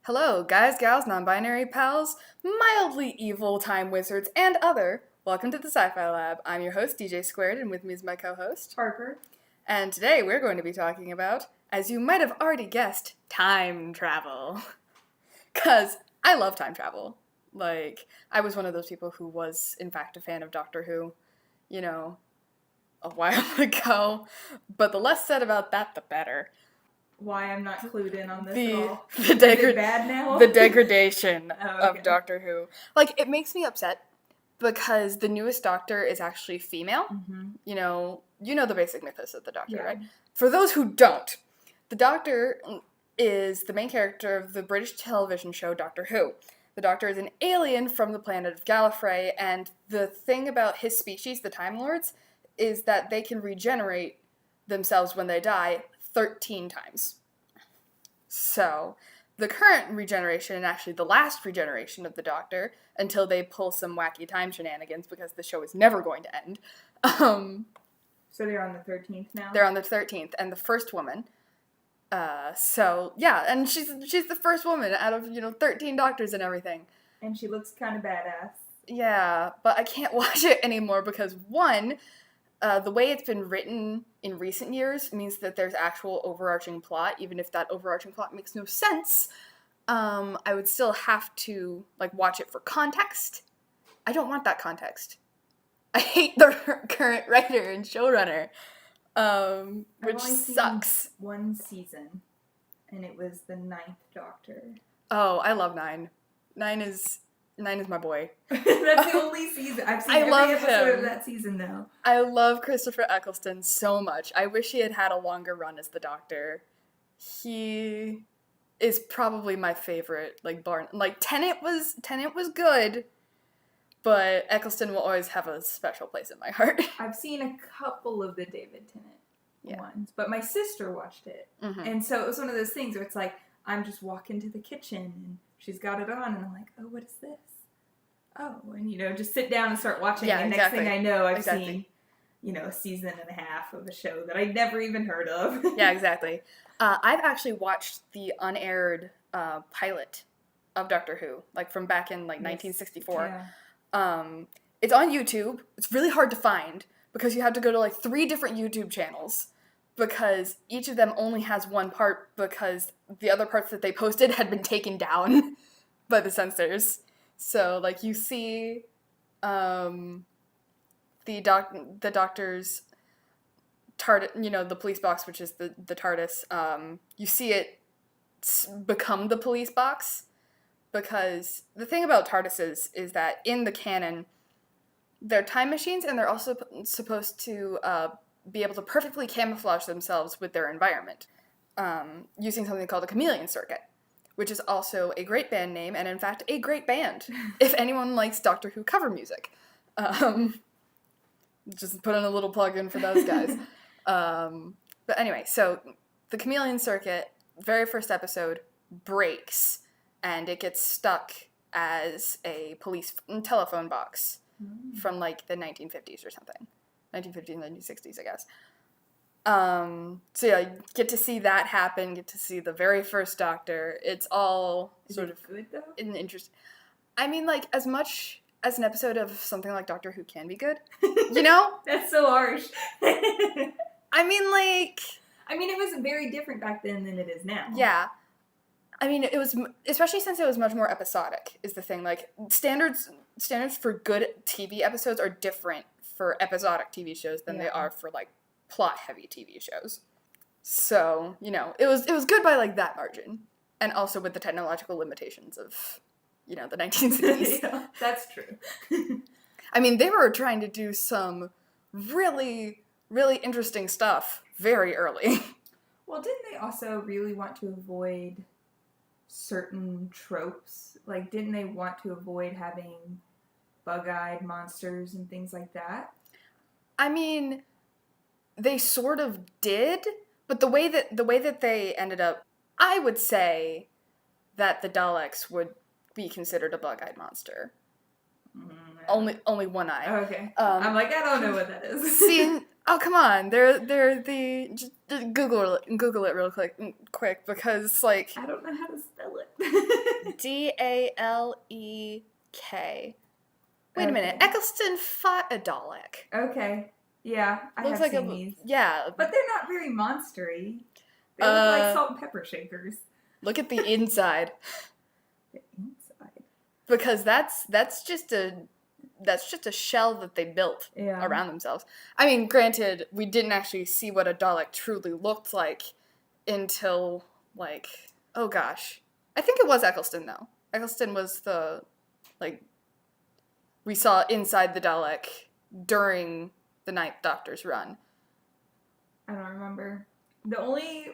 Hello, guys, gals, non-binary pals, mildly evil time wizards, and other. Welcome to the Sci Fi Lab. I'm your host, DJ Squared, and with me is my co-host, Harper. And today we're going to be talking about, as you might have already guessed, time travel. Because I love time travel. I was one of those people who was, in fact, a fan of Doctor Who, a while ago. But the less said about that, the better. Why I'm not clued in on this at all. Is it bad now? The degradation okay. of Doctor Who. It makes me upset because the newest Doctor is actually female. Mm-hmm. You know the basic mythos of the Doctor, right? For those who don't, the Doctor is the main character of the British television show Doctor Who. The Doctor is an alien from the planet of Gallifrey, and the thing about his species, the Time Lords, is that they can regenerate themselves when they die 13 times. So, the current regeneration, and actually the last regeneration of the Doctor, until they pull some wacky time shenanigans, because the show is never going to end. So they're on the 13th now? They're on the 13th, and the first woman. And she's the first woman out of, 13 Doctors and everything. And she looks kind of badass. Yeah, but I can't watch it anymore because, one, the way it's been written in recent years means that there's actual overarching plot, even if that overarching plot makes no sense. I would still have to, watch it for context. I don't want that context. I hate the current writer and showrunner, which sucks. One season, and it was the 9th Doctor. Oh, I love 9. 9 is my boy. That's the only season. I've seen every episode of that season, though. I love Christopher Eccleston so much. I wish he had had a longer run as the Doctor. He is probably my favorite. Tennant was good, but Eccleston will always have a special place in my heart. I've seen a couple of the David Tennant ones, but my sister watched it, and so it was one of those things where it's like I'm just walking to the kitchen and she's got it on, and I'm like, oh, what is this? Oh, and just sit down and start watching. Yeah, and exactly. Next thing I know, I've seen, a season and a half of a show that I'd never even heard of. Yeah, exactly. I've actually watched the unaired pilot of Doctor Who, from back in 1964. Yeah. It's on YouTube. It's really hard to find because you have to go to 3 different YouTube channels because each of them only has one part because the other parts that they posted had been taken down by the censors. So, you see the Doctor's TARDIS, the police box, which is the TARDIS, you see it become the police box because the thing about TARDISes is that in the canon, they're time machines and they're also supposed to be able to perfectly camouflage themselves with their environment using something called a chameleon circuit, which is also a great band name and, in fact, a great band if anyone likes Doctor Who cover music. Just put in a little plug in for those guys. But anyway, so the chameleon circuit, very first episode, breaks and it gets stuck as a police telephone box from the 1950s or something. 1950s, 1960s, I guess. So yeah, you get to see that happen, get to see the very first Doctor. It's all sort of good, though? Interesting. I mean, as much as an episode of something like Doctor Who can be good, That's so harsh. I mean, it was very different back then than it is now. Yeah. I mean, it was, especially since it was much more episodic, is the thing. Standards for good TV episodes are different for episodic TV shows than they are for, plot-heavy TV shows. So, it was good by, that margin. And also with the technological limitations of, the 1960s. Yeah, that's true. I mean, they were trying to do some really, really interesting stuff very early. Well, didn't they also really want to avoid certain tropes? Didn't they want to avoid having bug-eyed monsters and things like that? I mean, they sort of did, but the way that they ended up, I would say that the Daleks would be considered a bug-eyed monster. Only one eye. Oh, okay. I'm I don't know what that is. See, oh come on, they're the just Google it real quick because I don't know how to spell it. Dalek. Wait a minute. Eccleston fought a Dalek. Okay. Yeah, I Looks have like seen these. Yeah. But they're not very monstery. They look like salt and pepper shakers. Look at the inside. The inside. Because that's just a shell that they built around themselves. I mean, granted, we didn't actually see what a Dalek truly looked like until, like, oh gosh. I think it was Eccleston, though. Eccleston was the, like, we saw inside the Dalek during the Ninth Doctor's run. I don't remember. The only,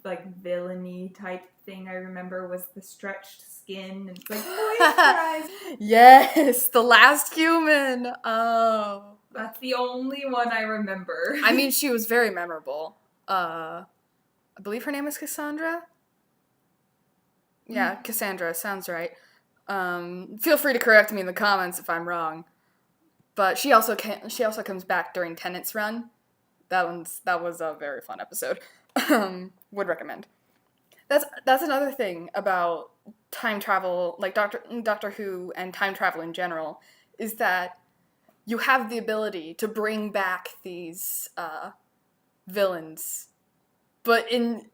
like, villainy type thing I remember was the stretched skin and it's like, moisturized. Yes, the last human. Oh. That's the only one I remember. I mean, she was very memorable. I believe her name is Cassandra? Yeah, Cassandra, sounds right. Feel free to correct me in the comments if I'm wrong. But she also comes back during Tennant's run. That was a very fun episode. Would recommend. That's another thing about time travel, like Doctor Who and time travel in general, is that you have the ability to bring back these villains, but in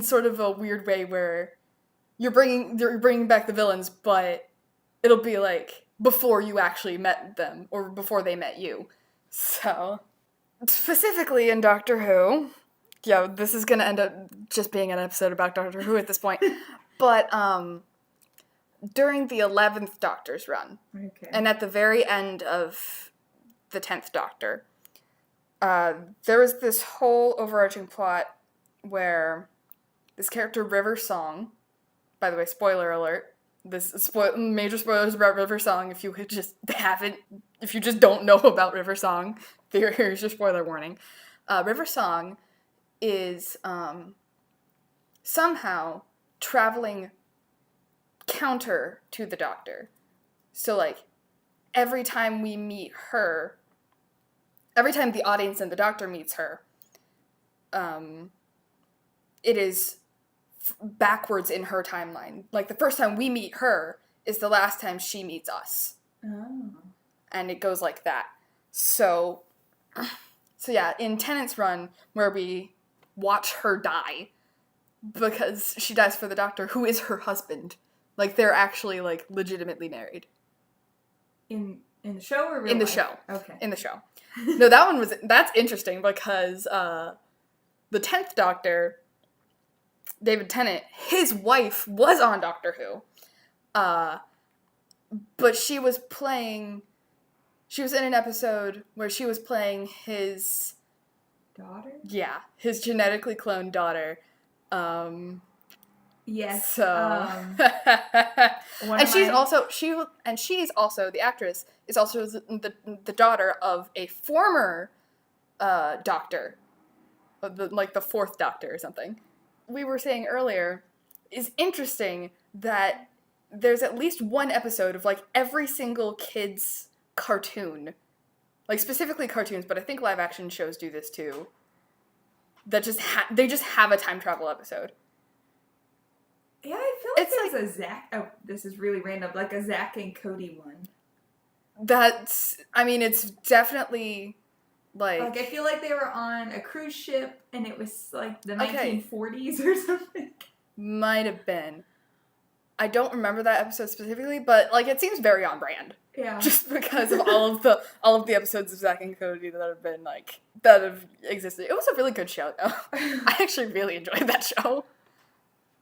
sort of a weird way where you're bringing back the villains, but it'll be like before you actually met them or before they met you. So specifically in Doctor Who, yeah, this is gonna end up just being an episode about Doctor Who at this point. But during the 11th Doctor's run, and at the very end of the 10th Doctor, there was this whole overarching plot where this character River Song, by the way, spoiler alert, major spoilers about River Song if you just don't know about River Song, here's your spoiler warning. River Song is somehow traveling counter to the Doctor. So, like, every time we meet her, every time the audience and the Doctor meets her, it is backwards in her timeline. Like, the first time we meet her is the last time she meets us. Oh. And it goes like that. So yeah, in Tennant's run, where we watch her die, because she dies for the Doctor, who is her husband. Like, they're actually, like, legitimately married. In the show or real In the life? show. Okay. In the show. No, that's interesting because the 10th Doctor, David Tennant, his wife was on Doctor Who. But she was in an episode where she was playing his daughter? Yeah, his genetically cloned daughter. Yes. So, and she's also the actress is also the daughter of a former Doctor, like the 4th Doctor or something. We were saying earlier, is interesting that there's at least one episode of, like, every single kid's cartoon, like, specifically cartoons, but I think live action shows do this too, that they just have a time travel episode. Yeah, I feel like there's a Zach. Oh, this is really random. Like a Zach and Cody one. It's definitely like I feel like they were on a cruise ship and it was like the 1940s or something. Might have been. I don't remember that episode specifically, but, like, it seems very on brand. Yeah. Just because of all of the episodes of Zach and Cody that have existed. It was a really good show, though. I actually really enjoyed that show.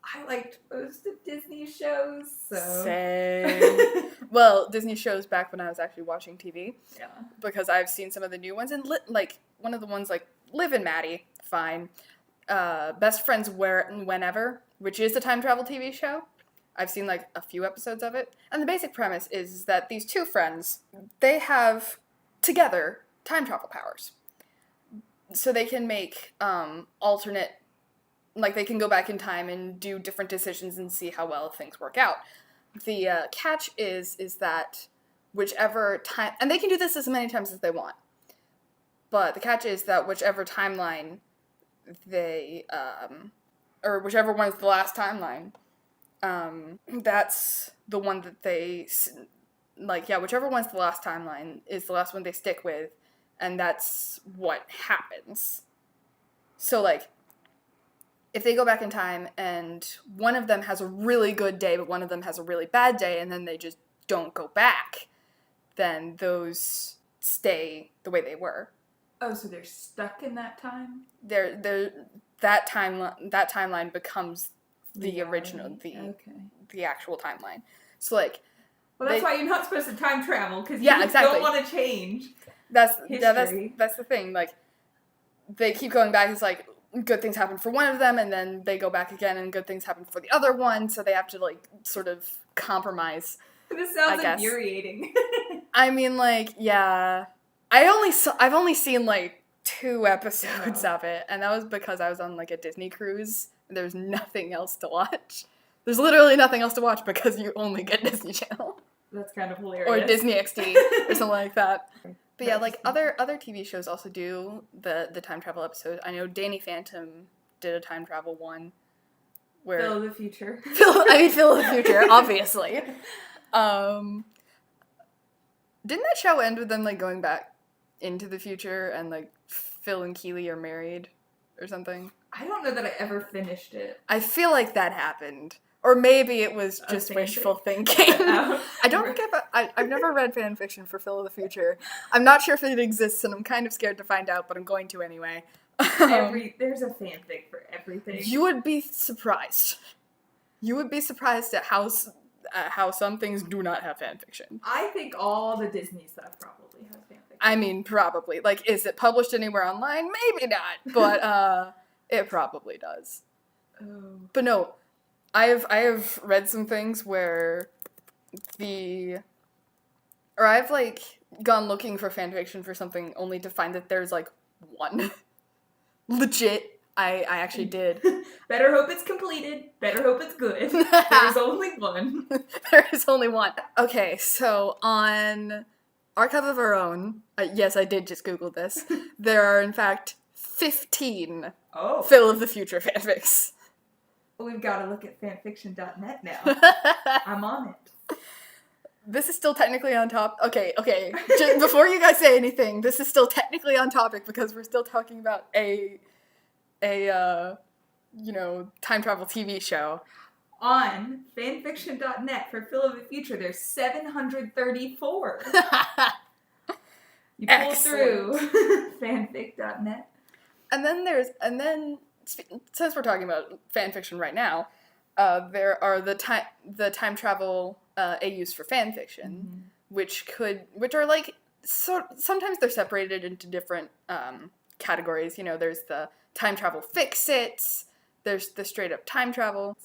I liked most of Disney shows, so... Same. Well, Disney shows back when I was actually watching TV. Yeah. Because I've seen some of the new ones, and, like, one of the ones, like, Liv and Maddie, fine. Best Friends Whenever, which is a time travel TV show. I've seen, like, a few episodes of it. And the basic premise is that these two friends, they have, together, time travel powers. So they can make alternate... Like, they can go back in time and do different decisions and see how well things work out. The catch is that whichever time... And they can do this as many times as they want. But the catch is that whichever timeline they... or whichever one is the last timeline, that's the one that they, like, yeah, whichever one's the last timeline is the last one they stick with, and that's what happens. So, like, if they go back in time and one of them has a really good day, but one of them has a really bad day, and then they just don't go back, then those stay the way they were. Oh, so they're stuck in that time? That timeline becomes the original, the actual timeline. So, like... Well, that's why you're not supposed to time travel, because you don't want to change that's the thing. Like, they keep going back. It's like, good things happen for one of them, and then they go back again, and good things happen for the other one, so they have to, like, sort of compromise. This sounds infuriating. I mean, like, yeah. I've only seen, like, 2 episodes of it, and that was because I was on, like, a Disney cruise, and there's nothing else to watch. There's literally nothing else to watch because you only get Disney Channel. That's kind of hilarious. Or Disney XD, or something like that. But yeah, like, other TV shows also do the time travel episode. I know Danny Phantom did a time travel one. Where Phil of the Future. Phil of the Future, obviously. Didn't that show end with them, like, going back into the future and, like, Phil and Keely are married or something? I don't know that I ever finished it. I feel like that happened. Or maybe it was just wishful thinking. I don't think I've never read fan fiction for Phil of the Future. I'm not sure if it exists, and I'm kind of scared to find out, but I'm going to anyway. There's a fanfic for everything. You would be surprised. You would be surprised at how some things do not have fan fiction. I think all the Disney stuff probably has fan fiction. I mean, probably. Like, is it published anywhere online? Maybe not, but it probably does. Oh. But no. I have read some things where I've, like, gone looking for fanfiction for something only to find that there's, like, one. Legit. I actually did. Better hope it's completed. Better hope it's good. There's only one. There is only one. Okay, so on Archive of Our Own, yes, I did just Google this, there are, in fact, 15 Phil of the Future fanfics. We've got to look at fanfiction.net now. I'm on it. This is still technically on top. Okay. Just before you guys say anything, this is still technically on topic because we're still talking about a time travel TV show. On fanfiction.net for Phil of the Future, there's 734. You pull through fanfic.net. And then since we're talking about fan fiction right now, there are the time travel AUs for fan fiction, which are like sometimes they're separated into different categories. You know, there's the time travel fix-its. There's the straight up time travel.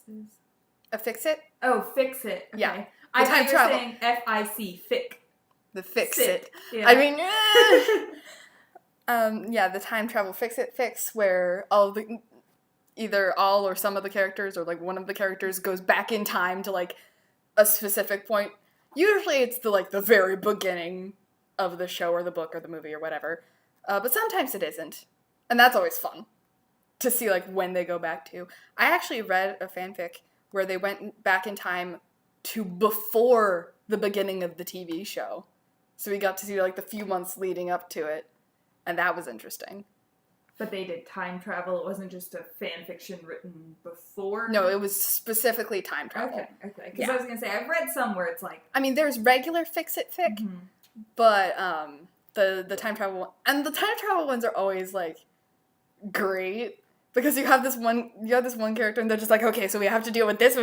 A fix-it? Oh, fix-it. Okay. Yeah. I thought you were saying F-I-C, fic. The fix-it. Yeah. I mean, the time travel fix where either all or some of the characters or, like, one of the characters goes back in time to, like, a specific point. Usually it's the very beginning of the show or the book or the movie or whatever. But sometimes it isn't. And that's always fun to see, like, when they go back to. I actually read a fanfic where they went back in time to before the beginning of the TV show. So we got to see, like, the few months leading up to it. And that was interesting. But they did time travel. It wasn't just a fan fiction written before? No, it was specifically time travel. Okay. Because I was going to say, I've read some where it's like... I mean, there's regular fix-it fic, but the time travel one... And the time travel ones are always, like, great. Because you have this one character and they're just like, okay, so we have to deal with this,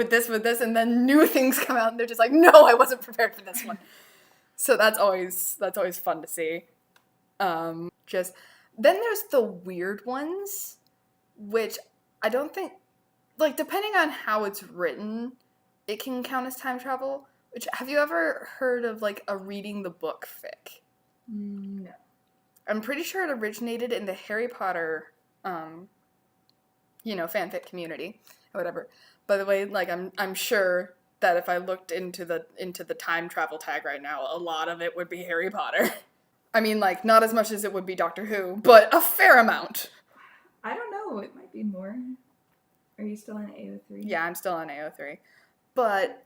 and then new things come out and they're just like, no, I wasn't prepared for this one. So that's always fun to see. Then there's the weird ones, which I don't think, like, depending on how it's written, it can count as time travel. Which, have you ever heard of, like, a reading the book fic? No. I'm pretty sure it originated in the Harry Potter, fanfic community, or whatever. By the way, like, I'm sure that if I looked into the time travel tag right now, a lot of it would be Harry Potter. I mean, like, not as much as it would be Doctor Who, but a fair amount. I don't know. It might be more. Are you still on AO3? Yeah, I'm still on AO3. But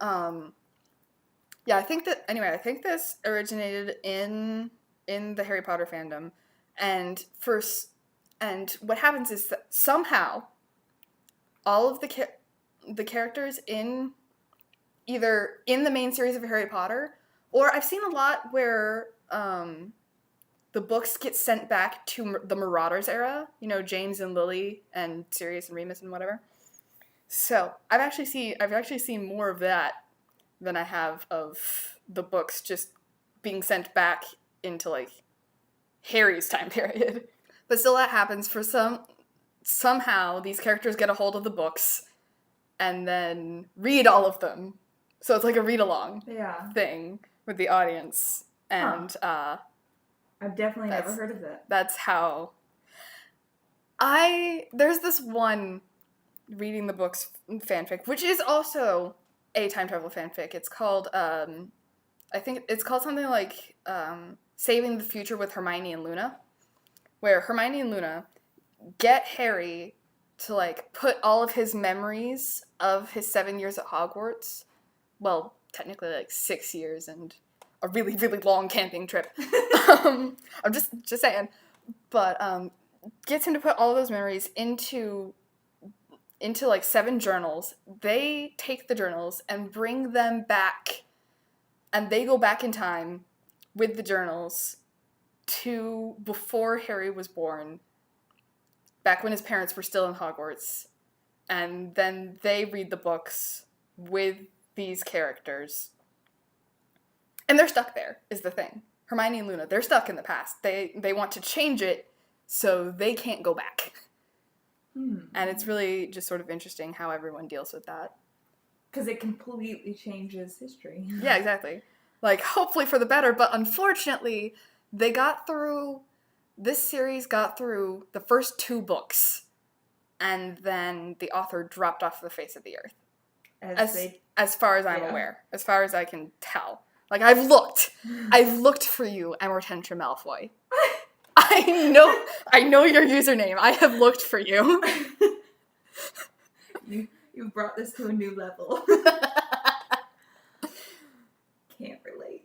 yeah, I think this originated in the Harry Potter fandom, and what happens is that somehow all of the characters in either in the main series of Harry Potter, or I've seen a lot where the books get sent back to the Marauders era, James and Lily and Sirius and Remus and whatever. So I've actually seen more of that than I have of the books just being sent back into like Harry's time period. But still, that happens for somehow these characters get a hold of the books and then read all of them. So it's like a read-along thing with the audience. And I've definitely never heard of that. That's how there's this one reading the books fanfic, which is also a time travel fanfic. It's called, I think it's called something like Saving the Future with Hermione and Luna, where Hermione and Luna get Harry to like put all of his memories of his 7 years at Hogwarts, well, technically like 6 years and a really, really long camping trip. I'm just saying, but gets him to put all of those memories into like 7 journals. They take the journals and bring them back, and they go back in time with the journals to before Harry was born, back when his parents were still in Hogwarts, and then they read the books with these characters. And they're stuck there, is the thing. Hermione and Luna, they're stuck in the past. They want to change it, so they can't go back. And it's really just sort of interesting how everyone deals with that. Because it completely changes history. Yeah, exactly. Like, hopefully for the better, but unfortunately, this series got through the first 2 books, and then the author dropped off the face of the earth. As far as I'm aware. As far as I can tell. Like, I've looked for you, Emertentia Malfoy. I know your username. I have looked for you. You've brought this to a new level. Can't relate.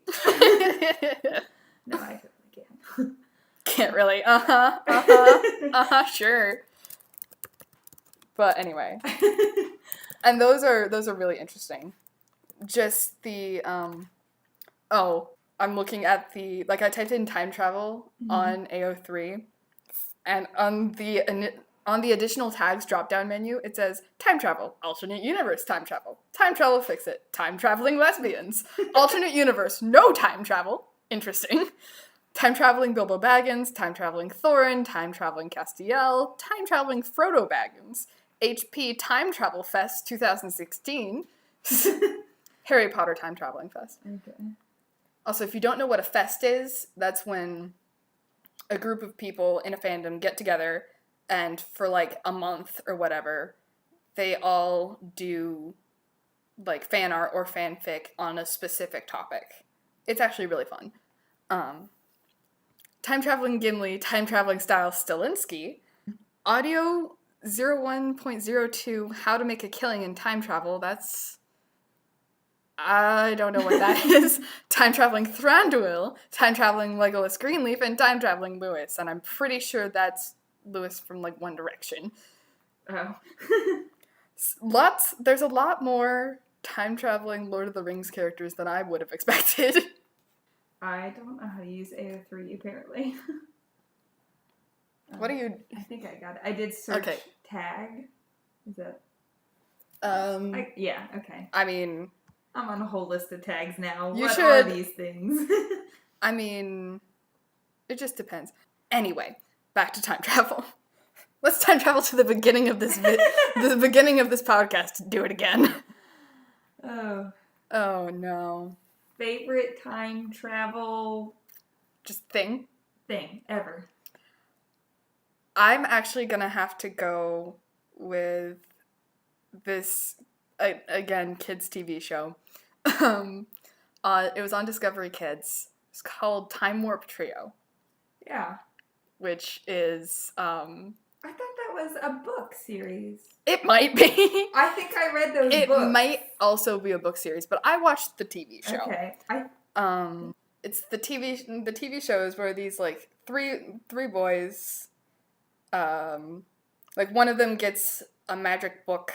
No, I can't. Can't really. Sure. But anyway. And those are really interesting. Just the I'm looking at I typed in time travel on AO3, and on the additional tags drop-down menu, it says time travel, alternate universe time travel fix it, time traveling lesbians, alternate universe, no time travel, interesting, time traveling Bilbo Baggins, time traveling Thorin, time traveling Castiel, time traveling Frodo Baggins, HP Time Travel Fest 2016, Harry Potter Time Traveling Fest. Okay. Also, if you don't know what a fest is, that's when a group of people in a fandom get together and for like a month or whatever, they all do like fan art or fanfic on a specific topic. It's actually really fun. Time Traveling Gimli, Time Traveling Style Stilinski, Audio 01.02, How to Make a Killing in Time Travel, I don't know what that is. Time Traveling Thranduil, Time Traveling Legolas Greenleaf, and Time Traveling Lewis. And I'm pretty sure that's Lewis from, like, One Direction. Oh. There's a lot more time traveling Lord of the Rings characters than I would have expected. I don't know how to use AO3, apparently. What do you... I think I got it. I did search tag. Is that... yeah, okay. I mean... I'm on a whole list of tags now. What are these things? I mean, it just depends. Anyway, back to time travel. Let's time travel to the beginning of this the beginning of this podcast. Do it again. Oh no. Favorite time travel just thing ever. I'm actually gonna have to go with this again kids TV show. It was on Discovery Kids. It's called Time Warp Trio. Yeah. Which is I thought that was a book series. It might be. I think I read those it books. It might also be a book series, but I watched the TV show. Okay. It's the TV shows where these like three boys, like one of them gets a magic book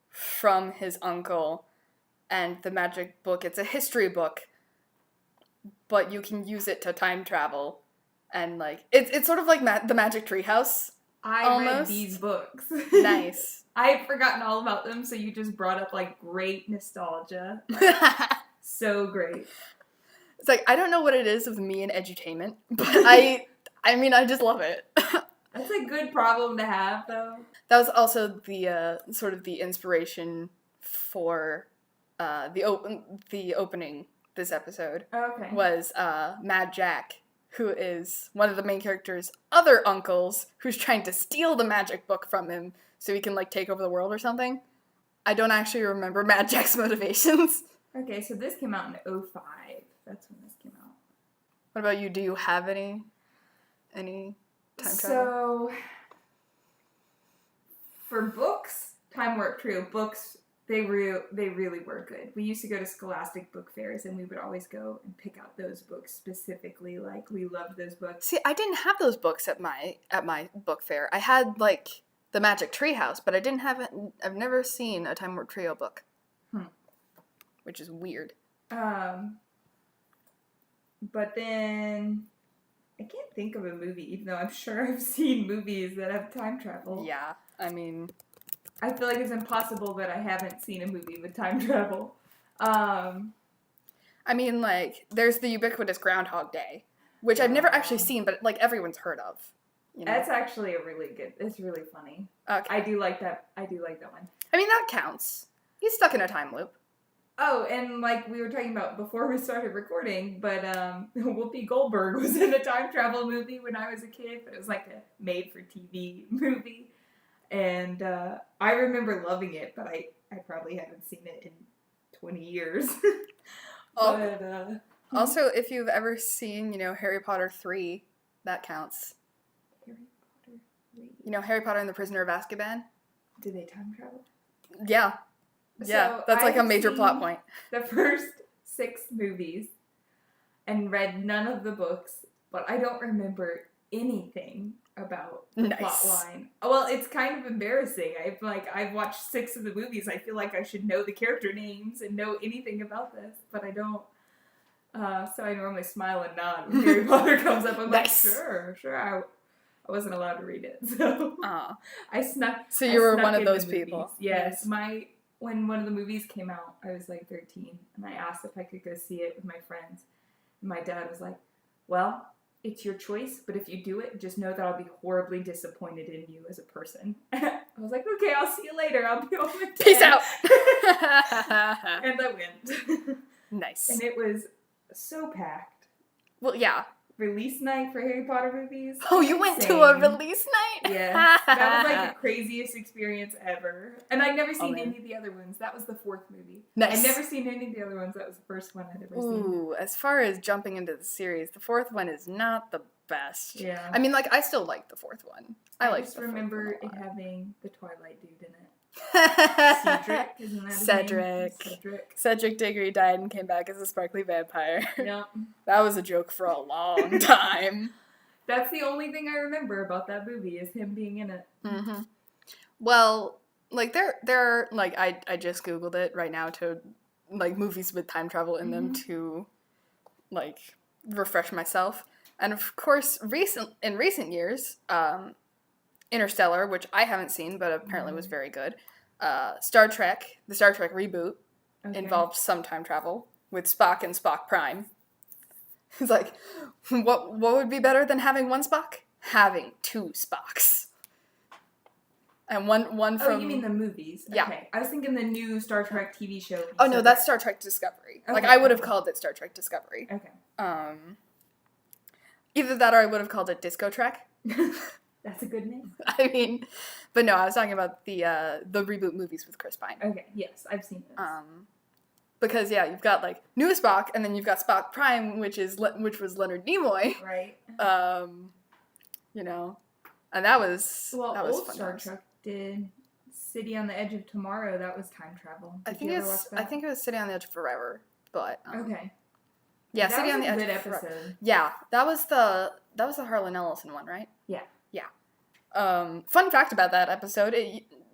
from his uncle, and the magic book, it's a history book, but you can use it to time travel, and like it's sort of like the Magic Treehouse. I read these books. Nice. I had forgotten all about them, so you just brought up like great nostalgia. So great. It's like, I don't know what it is with me and edutainment, but I mean, I just love it. That's a good problem to have, though. That was also the sort of the inspiration for the opening this episode. Okay. Was Mad Jack, who is one of the main character's other uncles, who's trying to steal the magic book from him so he can like take over the world or something. I don't actually remember Mad Jack's motivations. Okay, so this came out in 2005. That's when this came out. What about you? Do you have any time travel? So, for books, Time Warp Trio books, they really were good. We used to go to Scholastic book fairs, and we would always go and pick out those books specifically. Like, we loved those books. See, I didn't have those books at my book fair. I had like the Magic Treehouse, but I didn't have it. I've never seen a Time Warp Trio book, which is weird. But then I can't think of a movie, even though I'm sure I've seen movies that have time travel. Yeah, I mean, I feel like it's impossible that I haven't seen a movie with time travel. I mean, like, there's the ubiquitous Groundhog Day, which I've never actually seen, but like everyone's heard of. You know? That's actually it's really funny. Okay. I do like that one. I mean, that counts. He's stuck in a time loop. Oh, and like we were talking about before we started recording, but Whoopi Goldberg was in a time travel movie when I was a kid, but it was like a made-for-TV movie. And I remember loving it, but I probably haven't seen it in 20 years. Also, if you've ever seen, Harry Potter 3, that counts. Harry Potter 3? Harry Potter and the Prisoner of Azkaban? Do they time travel? Yeah. Yeah, so that's like a major plot point. The first 6 movies and read none of the books, but I don't remember anything about the plot line. Well, it's kind of embarrassing. I've watched 6 of the movies. I feel like I should know the character names and know anything about this, but I don't. So I normally smile and nod when Harry Potter comes up. I'm like, sure. I wasn't allowed to read it, so I snuck. So you were one of those people. Yes, when one of the movies came out, I was like 13, and I asked if I could go see it with my friends. And my dad was like, well, it's your choice, but if you do it, just know that I'll be horribly disappointed in you as a person. I was like, okay, I'll see you later. I'll be home at 10. Peace out. And I went. Nice. And it was so packed. Well, yeah. Release night for Harry Potter movies. Oh, you went to a release night? Yeah. That was like the craziest experience ever. And I'd never seen any of the other ones. That was the 4th movie. Nice. I'd never seen any of the other ones. That was the first one I'd ever seen. Ooh, as far as jumping into the series, the 4th one is not the best. Yeah. I mean, like, I still like the 4th one. I just remember it having the Twilight dude in it. Cedric, isn't that his name? Cedric Diggory died and came back as a sparkly vampire. Yep. That was a joke for a long time. That's the only thing I remember about that movie is him being in it. Mm-hmm. Well, like there are like I just Googled it right now to like movies with time travel in them to like refresh myself. And of course, in recent years, Interstellar, which I haven't seen, but apparently was very good. Star Trek, the Star Trek reboot, involved some time travel with Spock and Spock Prime. It's like, what would be better than having one Spock? Having 2 Spocks. And one from... Oh, you mean the movies? Yeah. Okay. I was thinking the new Star Trek TV show. Oh, no, that's Star Trek Discovery. Okay. Like, I would have called it Star Trek Discovery. Okay. Either that or I would have called it Disco Trek. That's a good name. I mean, but no, I was talking about the reboot movies with Chris Pine. Okay, yes, I've seen those. Because yeah, you've got like new Spock, and then you've got Spock Prime, which was Leonard Nimoy. Right. And that was old fun. Star Trek did City on the Edge of Tomorrow. That was time travel. I think it was City on the Edge of Forever, but okay. Yeah, that City on the Edge good of episode. Forever. Yeah, that was the Harlan Ellison one, right? Yeah. Fun fact about that episode,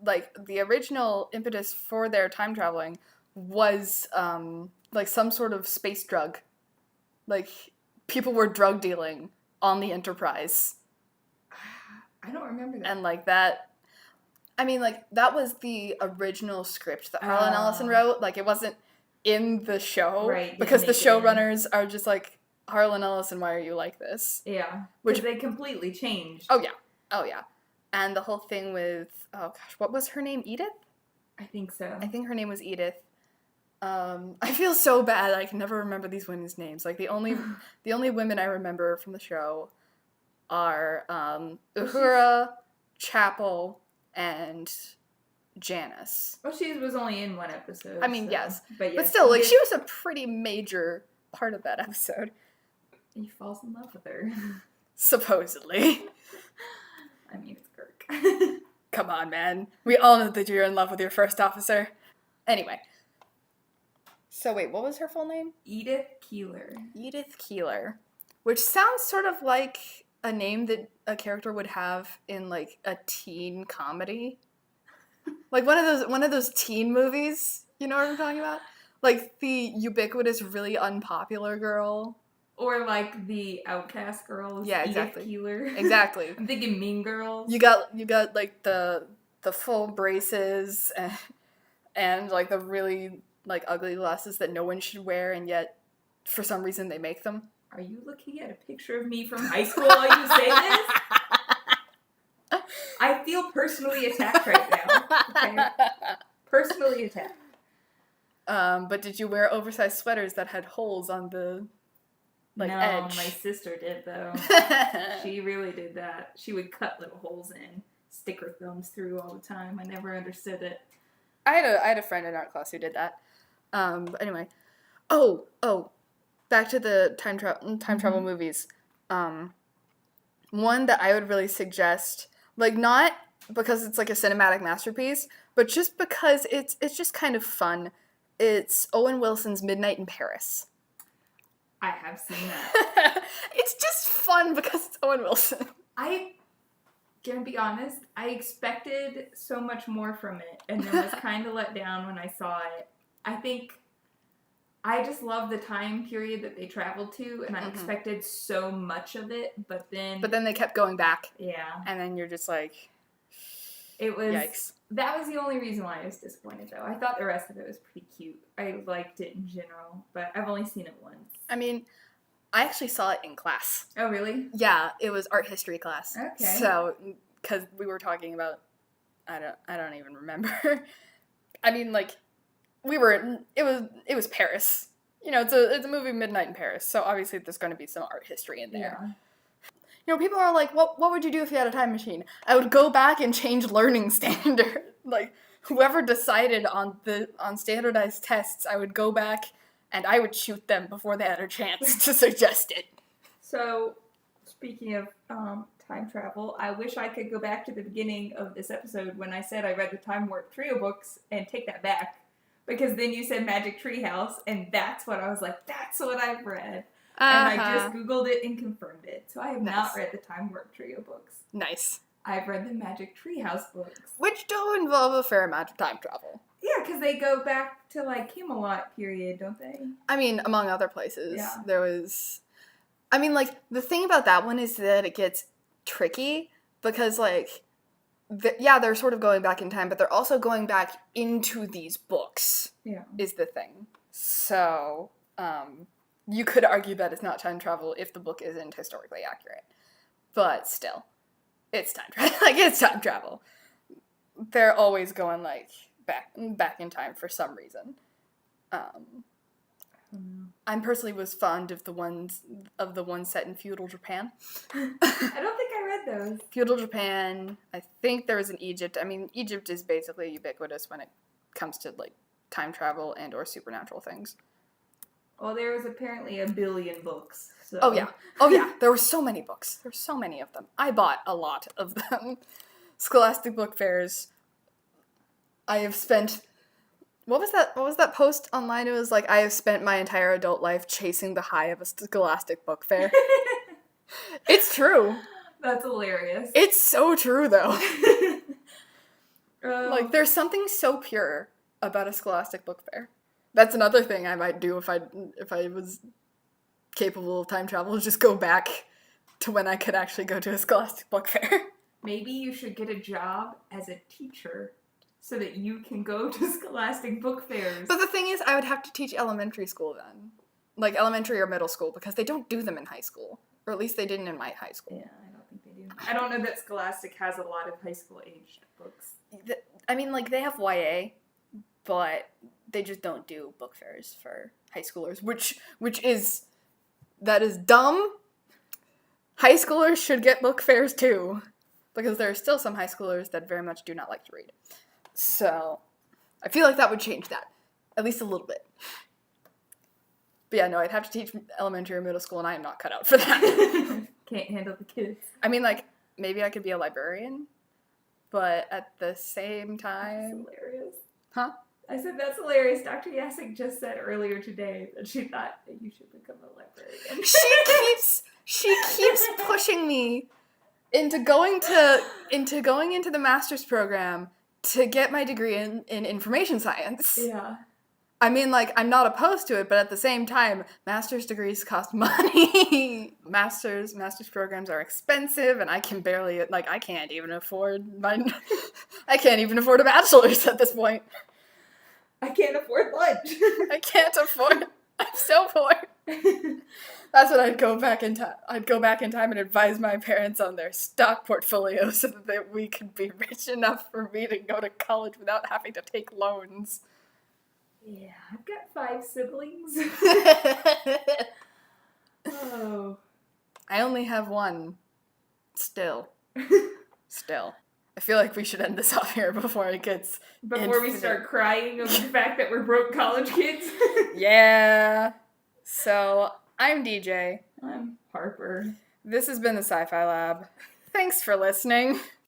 the original impetus for their time traveling was some sort of space drug. Like, people were drug dealing on the Enterprise. I don't remember that. And that was the original script that Harlan Ellison wrote. Like, it wasn't in the show. Right. Because the showrunners are just like, Harlan Ellison, why are you like this? Yeah. Which they completely changed. Oh, yeah. And the whole thing with, what was her name? Edith? I think so. I think her name was Edith. I feel so bad I can never remember these women's names. Like, the only women I remember from the show are Uhura, Chapel, and Janice. Well, she was only in one episode. I mean, so. yes. But still, she was a pretty major part of that episode. He falls in love with her. Supposedly. I mean, it's Kirk. Come on, man. We all know that you're in love with your first officer. Anyway. So wait, what was her full name? Edith Keeler. Edith Keeler. Which sounds sort of like a name that a character would have in, like, a teen comedy. Like one of those teen movies. You know what I'm talking about? Like the ubiquitous, really unpopular girl. Or like the outcast girls. Yeah, exactly. Edith Keeler. Exactly. I'm thinking Mean Girls. You got like the full braces and like the really like ugly glasses that no one should wear, and yet for some reason they make them. Are you looking at a picture of me from high school while you say this? I feel personally attacked right now. Okay? Personally attacked. But did you wear oversized sweaters that had holes on the edge? No, my sister did though. She really did that. She would cut little holes in, stick her thumbs through all the time. I never understood it. I had a friend in art class who did that. But anyway. Oh, back to the time travel movies. One that I would really suggest, like, not because it's like a cinematic masterpiece, but just because it's just kind of fun. It's Owen Wilson's Midnight in Paris. I have seen that. It's just fun because it's Owen Wilson. I gonna be honest, I expected so much more from it, and then was kind of let down when I saw it. I think I just love the time period that they traveled to, and I expected so much of it, but then they kept going back. Yeah. And then you're just like, it was, yikes. That was the only reason why I was disappointed, though. I thought the rest of it was pretty cute. I liked it in general, but I've only seen it once. I mean, I actually saw it in class. Oh, really? Yeah, it was art history class. Okay. So, because we were talking about, I don't even remember. I mean, like, it was Paris. You know, it's a movie, Midnight in Paris, so obviously there's going to be some art history in there. Yeah. You know, people are like, what would you do if you had a time machine? I would go back and change learning standard. Like, whoever decided on standardized tests, I would go back and I would shoot them before they had a chance to suggest it. So, speaking of time travel, I wish I could go back to the beginning of this episode when I said I read the Time Warp Trio books and take that back. Because then you said Magic Treehouse, and that's what I was like, that's what I've read. And I just Googled it and confirmed it. So I have not read the Time Warp Trio books. Nice. I've read the Magic Treehouse books. Which do involve a fair amount of time travel. Yeah, because they go back to, like, Camelot period, don't they? I mean, among other places. Yeah. There was... I mean, like, the thing about that one is that it gets tricky, because, like... they're sort of going back in time, but they're also going back into these books. Yeah. Is the thing. So, you could argue that it's not time travel if the book isn't historically accurate. But still, it's time travel. Like, it's time travel. They're always going, like, back in time for some reason. I personally was fond of the ones set in feudal Japan. I don't think I read those. Feudal Japan. I think there was in Egypt. I mean, Egypt is basically ubiquitous when it comes to, like, time travel and or supernatural things. Well, there was apparently 1 billion books. So. Oh yeah. There were so many books. There were so many of them. I bought a lot of them. Scholastic book fairs. I have spent. What was that post online? It was like, I have spent my entire adult life chasing the high of a Scholastic book fair. It's true. That's hilarious. It's so true, though. Like, there's something so pure about a Scholastic book fair. That's another thing I might do if I was capable of time travel, just go back to when I could actually go to a Scholastic book fair. Maybe you should get a job as a teacher so that you can go to Scholastic book fairs. But the thing is, I would have to teach elementary school then. Like, elementary or middle school, because they don't do them in high school. Or at least they didn't in my high school. Yeah, I don't think they do. I don't know that Scholastic has a lot of high school aged books. I mean, like, they have YA, but they just don't do book fairs for high schoolers, which is dumb. High schoolers should get book fairs too, because there are still some high schoolers that very much do not like to read. So, I feel like that would change that, at least a little bit. But yeah, no, I'd have to teach elementary or middle school, and I am not cut out for that. Can't handle the kids. I mean, like, maybe I could be a librarian, but at the same time... That's hilarious. Huh? I said, that's hilarious. Dr. Yasek just said earlier today that she thought that you should become a librarian. She keeps pushing me into going into the master's program to get my degree in information science. Yeah. I mean, like, I'm not opposed to it, but at the same time, master's degrees cost money. Master's programs are expensive, and I can barely, like, I can't even afford a bachelor's at this point. I can't afford lunch. I'm so poor. That's when I'd go back in time. I'd go back in time and advise my parents on their stock portfolio so that we could be rich enough for me to go to college without having to take loans. Yeah, I've got 5 siblings. Oh. I only have one. Still. I feel like we should end this off here before it gets Before we start crying over the fact that we're broke college kids. Yeah. So, I'm DJ. I'm Harper. This has been the Sci Fi Lab. Thanks for listening.